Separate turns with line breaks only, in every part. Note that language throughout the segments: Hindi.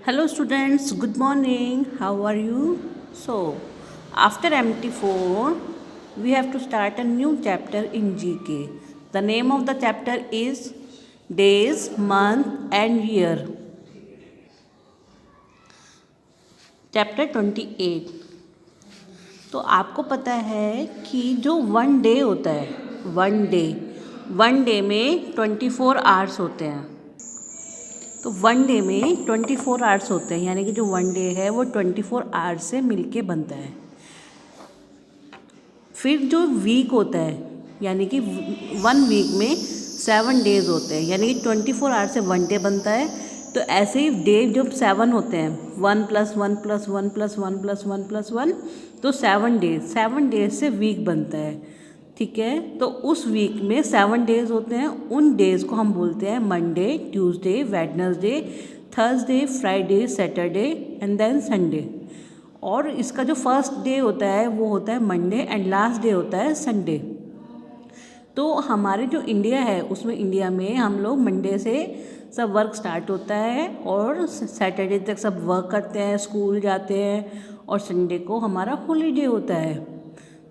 Hello students, good morning. How are you? So, after MT4, we have to start a new chapter in GK. The name of the chapter is Days, Month and Year. Chapter 28. तो आपको पता है कि जो वन डे होता है, वन डे में 24 आवर्स होते हैं। तो वन डे में 24 आवर्स होते हैं, यानी कि जो वन डे है वो 24 आवर्स से मिलके बनता है। फिर जो वीक होता है, यानी कि वन वीक में 7 डेज होते हैं, यानी कि 24 आवर्स से वन डे बनता है। तो ऐसे ही डे जो 7 होते हैं, 1 + 1 + 1 + 1 + 1 + 1, तो 7 डेज से वीक बनता है। ठीक है, तो उस वीक में 7 डेज होते हैं। उन डेज़ को हम बोलते हैं Monday, Tuesday, Wednesday, Thursday, Friday, Saturday and then Sunday. और इसका जो फर्स्ट डे होता है वो होता है मंडे एंड लास्ट डे होता है संडे। तो हमारे जो इंडिया है उसमें इंडिया में हम लोग मंडे से सब वर्क स्टार्ट होता है और सैटरडे तक सब वर्क करते हैं, स्कूल जाते हैं, और संडे को हमारा हॉलीडे होता है।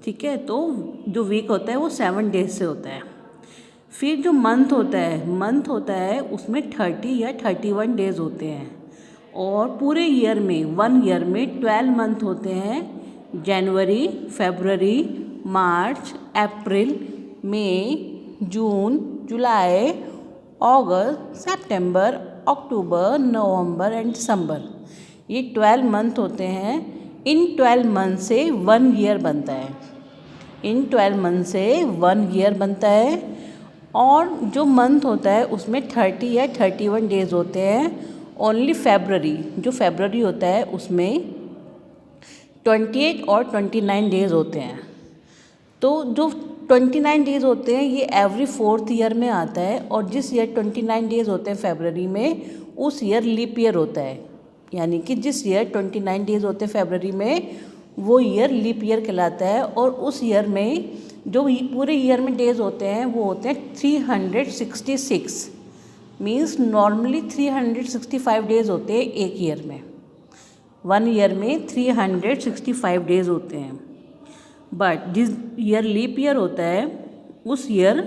ठीक है, तो जो वीक होता है वो 7 डेज से होता है। फिर जो मंथ होता है उसमें 30 या 31 डेज होते हैं। और पूरे ईयर में, वन ईयर में 12 मंथ होते हैं। जनवरी, फरवरी, मार्च, अप्रैल, मई, जून, जुलाई, अगस्त, सितंबर, अक्टूबर, नवंबर एंड दिसंबर। ये 12 मंथ होते हैं। इन 12 मंथ से वन ईयर बनता है। और जो मंथ होता है उसमें 30 या 31 डेज होते हैं। ओनली फरवरी होता है उसमें 28 और 29 डेज होते हैं। तो जो 29 डेज होते हैं ये एवरी 4th ईयर में आता है। और जिस ईयर 29 डेज होते हैं फरवरी में, उस ईयर लीप ईयर होता है। यानी कि जिस ईयर 29 डेज होते हैं फरवरी में, वो ईयर लीप ईयर कहलाता है। और उस ईयर में जो पूरे ईयर में डेज होते हैं वो होते हैं 366। मीन्स नॉर्मली 365 डेज होते हैं एक ईयर में। वन ईयर में 365 डेज होते हैं। बट जिस ईयर लीप ईयर होता है उस ईयर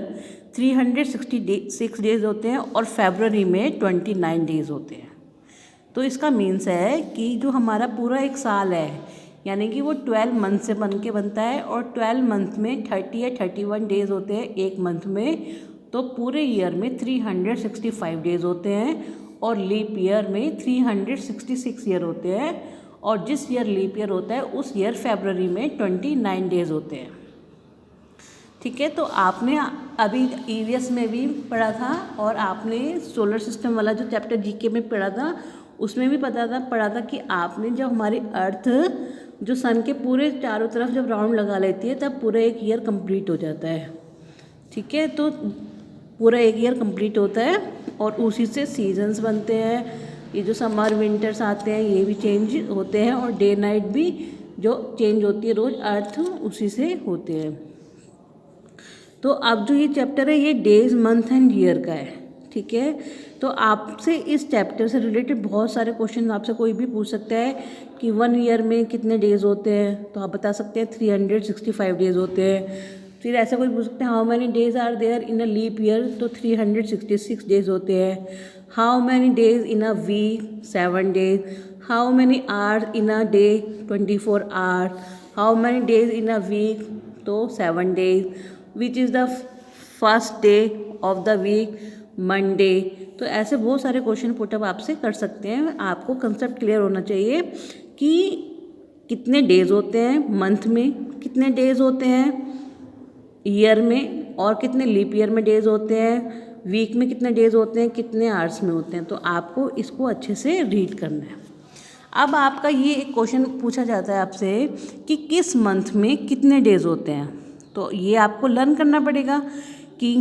366 डेज होते हैं और फरवरी में 29 डेज होते हैं। तो इसका मीन्स है कि जो हमारा पूरा एक साल है, यानी कि वो 12 मंथ से बनता है। और 12 मंथ में 30 या 31 डेज होते हैं एक मंथ में। तो पूरे ईयर में 365 डेज होते हैं और लीप ईयर में 366 ईयर होते हैं। और जिस ईयर लीप ईयर होता है उस ईयर फरवरी में 29 डेज होते हैं। ठीक है, तो आपने अभी ईवीएस में भी पढ़ा था और आपने सोलर सिस्टम वाला जो चैप्टर जीके में पढ़ा था उसमें भी पढ़ा था कि आपने जब हमारी अर्थ जो सन के पूरे चारों तरफ जब राउंड लगा लेती है तब पूरा एक ईयर कंप्लीट हो जाता है। ठीक है, तो पूरा एक ईयर कंप्लीट होता है और उसी से सीजन्स बनते हैं। ये जो समर विंटर्स आते हैं ये भी चेंज होते हैं, और डे नाइट भी जो चेंज होती है रोज़ अर्थ उसी से होते हैं। तो अब जो ये चैप्टर है ये डेज, मंथ एंड ईयर का है। ठीक है, तो आपसे इस चैप्टर से रिलेटेड बहुत सारे क्वेश्चन आपसे कोई भी पूछ सकता है कि वन ईयर में कितने डेज होते हैं, तो आप बता सकते हैं 365 डेज होते हैं। फिर ऐसा कोई पूछ सकते हैं how many days are there in a leap year, तो 366 डेज होते हैं। How many days in a week, 7 days. How many hours in a day, 24 hours. How many days in a week, तो 7 days. Which is the first day of the week, Monday. तो ऐसे बहुत सारे क्वेश्चन पुटअप आपसे कर सकते हैं। आपको कंसेप्ट क्लियर होना चाहिए कि कितने डेज होते हैं मंथ में, कितने डेज होते हैं ईयर में, और कितने लीप ईयर में डेज होते हैं, वीक में कितने डेज होते हैं, कितने आवर्स में होते हैं। तो आपको इसको अच्छे से रीड करना है। अब आपका ये एक क्वेश्चन पूछा जाता है आपसे कि किस मंथ में कितने डेज होते हैं। तो ये आपको लर्न करना पड़ेगा कि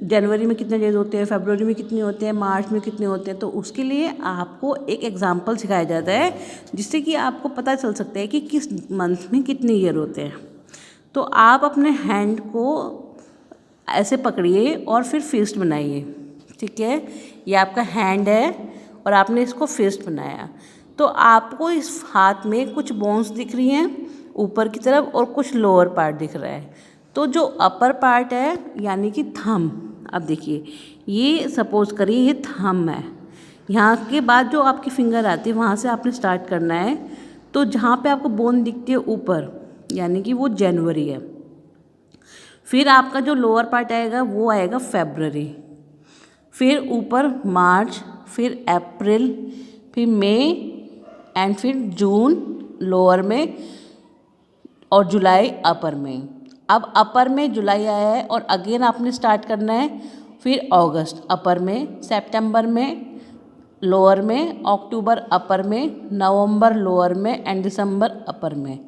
जनवरी में कितने डेज होते हैं, फरवरी में कितने होते हैं, मार्च में कितने होते हैं। तो उसके लिए आपको एक एग्जाम्पल सिखाया जाता है जिससे कि आपको पता चल सकता है कि किस मंथ में कितने ईयर होते हैं। तो आप अपने हैंड को ऐसे पकड़िए और फिर फिस्ट बनाइए। ठीक है, ये आपका हैंड है और आपने इसको फिस्ट बनाया, तो आपको इस हाथ में कुछ बोन्स दिख रही हैं ऊपर की तरफ और कुछ लोअर पार्ट दिख रहा है। तो जो अपर पार्ट है यानी कि थंब, अब देखिए ये सपोज करिए ये थंब है, यहाँ के बाद जो आपकी फिंगर आती है वहाँ से आपने स्टार्ट करना है। तो जहाँ पे आपको बोन दिखती है ऊपर यानी कि वो जनवरी है। फिर आपका जो लोअर पार्ट आएगा वो आएगा फरवरी, फिर ऊपर मार्च, फिर अप्रैल, फिर मई एंड फिर जून लोअर में और जुलाई अपर में। अब अपर में जुलाई आया है और अगेन आपने स्टार्ट करना है। फिर अगस्त अपर में, सितंबर में लोअर में, अक्टूबर अपर में, नवंबर लोअर में एंड दिसंबर अपर में।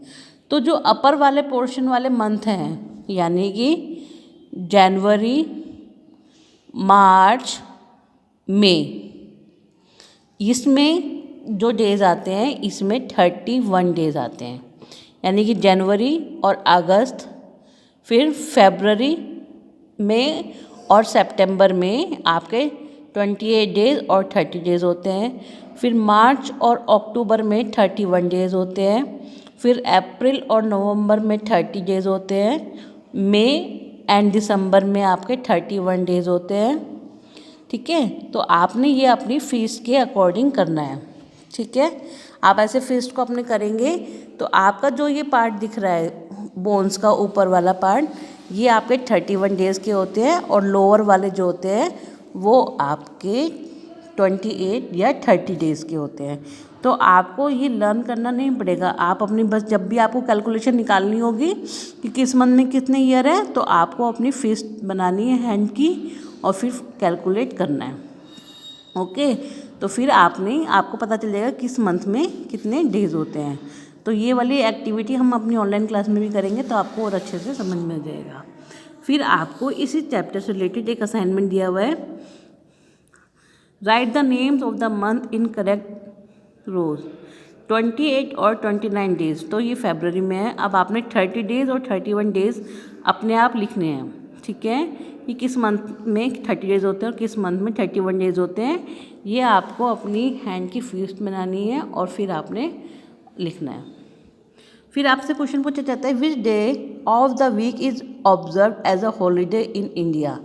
तो जो अपर वाले पोर्शन वाले मंथ हैं यानी कि जनवरी, मार्च, मई, इसमें जो डेज़ आते हैं इसमें 31 डेज़ आते हैं, यानी कि जनवरी और अगस्त, फिर फरवरी में और सितंबर में आपके 28 डेज़ और 30 डेज़ होते हैं। फिर मार्च और अक्टूबर में 31 डेज़ होते हैं। फिर अप्रैल और नवंबर में 30 डेज़ होते हैं। मई एंड दिसंबर में आपके 31 डेज़ होते हैं। ठीक है, तो आपने ये अपनी फीस के अकॉर्डिंग करना है। ठीक है, आप ऐसे फीस को अपने करेंगे तो आपका जो ये पार्ट दिख रहा है बोन्स का ऊपर वाला पार्ट, ये आपके 31 डेज़ के होते हैं और लोअर वाले जो होते हैं वो आपके 28 या 30 डेज़ के होते हैं। तो आपको ये लर्न करना नहीं पड़ेगा, आप अपनी बस जब भी आपको कैलकुलेशन निकालनी होगी कि किस मंथ में कितने ईयर है तो आपको अपनी फीस बनानी है हैंड की और फिर कैलकुलेट करना है। ओके, तो फिर आपको पता चल जाएगा किस मंथ में कितने डेज़ होते हैं। तो ये वाली एक्टिविटी हम अपनी ऑनलाइन क्लास में भी करेंगे तो आपको और अच्छे से समझ में आ जाएगा। फिर आपको इसी चैप्टर से रिलेटेड एक असाइनमेंट दिया हुआ है, write the names of the month in correct rows. 28 और 29 डेज़, तो ये फरवरी में है। अब आपने 30 डेज़ और 31 डेज़ अपने आप लिखने हैं। ठीक है, कि किस मंथ में 30 डेज़ होते हैं और किस मंथ में 31 डेज़ होते हैं, ये आपको अपनी हैंड की फीस्ट बनानी है और फिर आपने लिखना है। फिर आपसे क्वेश्चन पूछा जाता है, which day of the week is observe as a holiday in India.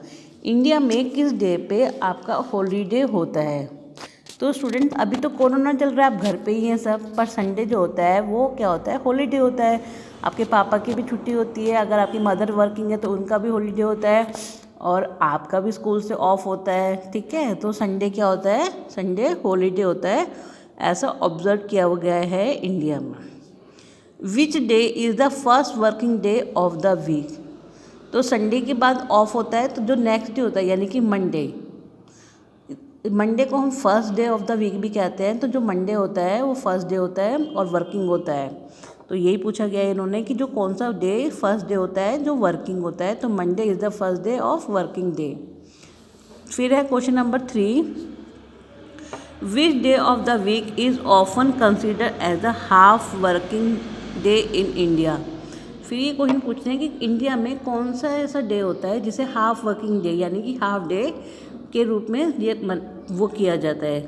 India में किस डे पे आपका हॉलीडे होता है। तो स्टूडेंट अभी तो कोरोना चल रहा है, आप घर पे ही हैं सब, पर संडे जो होता है वो क्या होता है, हॉलीडे होता है। आपके पापा की भी छुट्टी होती है, अगर आपकी मदर वर्किंग है तो उनका भी हॉलीडे होता है और आपका भी स्कूल से ऑफ होता है। ठीक है, तो संडे क्या होता है, संडे हॉलीडे होता है, ऐसा ऑब्जर्व किया गया है इंडिया में। Which day is the first working day of the week. तो संडे के बाद ऑफ होता है तो जो नेक्स्ट डे होता है यानी कि मंडे को हम first day of the week भी कहते हैं। तो जो मंडे होता है वो फर्स्ट डे होता है और वर्किंग होता है। तो यही पूछा गया है इन्होंने कि जो कौन सा डे फर्स्ट डे होता है जो वर्किंग होता है, तो Monday is the first day of working day. फिर है question number 3, which day of the week is often consider as the half working day in India. फिर ये क्वेश्चन पूछते हैं कि इंडिया में कौन सा ऐसा डे होता है जिसे हाफ वर्किंग डे यानी कि हाफ डे के रूप में ये वो किया जाता है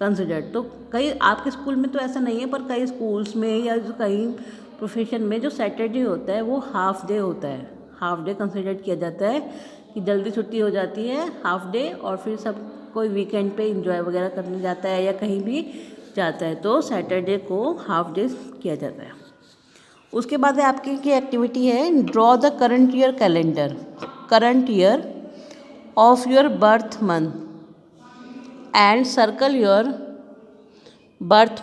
कंसिडर। तो कई आपके स्कूल में तो ऐसा नहीं है, पर कई स्कूल्स में या जो कई प्रोफेशन में जो सैटरडे होता है वो हाफ डे होता है, हाफ डे कंसिडर किया जाता है कि जल्दी छुट्टी हो जाती है हाफ डे और फिर सब कोई वीकेंड पे एंजॉय वगैरह करने जाता है या कहीं भी जाता है, तो सैटरडे को हाफ डे किया जाता है। उसके बाद आपकी की एक्टिविटी है, draw the current year calendar, current year of your birth month and circle your birth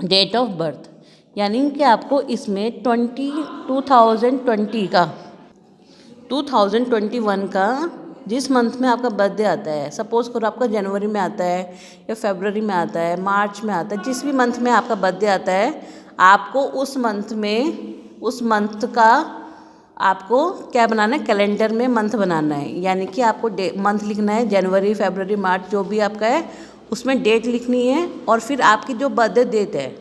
date of birth. यानी कि आपको इसमें 2021 का जिस मंथ में आपका बर्थडे आता है, सपोज़ करो आपका जनवरी में आता है या फरवरी में आता है, मार्च में आता है, जिस भी मंथ में आपका बर्थडे आता है, आपको उस मंथ का आपको क्या बनाना है, कैलेंडर में मंथ बनाना है। यानी कि आपको मंथ लिखना है, जनवरी फरवरी मार्च जो भी आपका है उसमें डेट लिखनी है और फिर आपकी जो बर्थडे डेट है,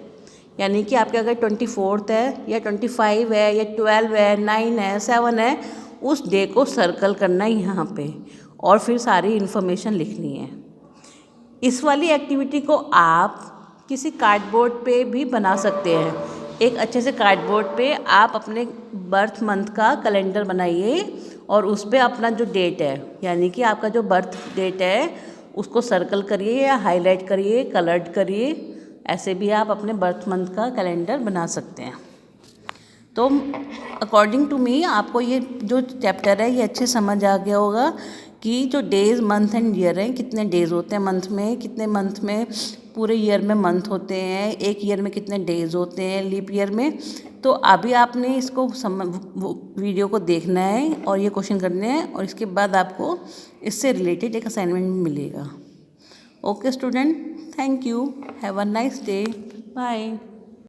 यानी कि आपके अगर 24 है या 25 है या 12 है, 9 है, 7 है, उस डे को सर्कल करना है यहाँ पे और फिर सारी इन्फॉर्मेशन लिखनी है। इस वाली एक्टिविटी को आप किसी कार्डबोर्ड पे भी बना सकते हैं। एक अच्छे से कार्डबोर्ड पे आप अपने बर्थ मंथ का कैलेंडर बनाइए और उस पे अपना जो डेट है, यानी कि आपका जो बर्थ डेट है, उसको सर्कल करिए या हाईलाइट करिए, कलर्ड करिए। ऐसे भी आप अपने बर्थ मंथ का कैलेंडर बना सकते हैं। तो अकॉर्डिंग टू मी आपको ये जो चैप्टर है ये अच्छे समझ आ गया होगा कि जो डेज़ मंथ एंड ईयर हैं, कितने डेज़ होते हैं मंथ में, कितने मंथ में पूरे ईयर में मंथ होते हैं, एक ईयर में कितने डेज़ होते हैं लीप ईयर में। तो अभी आपने इसको वीडियो को देखना है और ये क्वेश्चन करने हैं और इसके बाद आपको इससे रिलेटेड एक असाइनमेंट मिलेगा। Okay student, thank you, have a nice day, bye.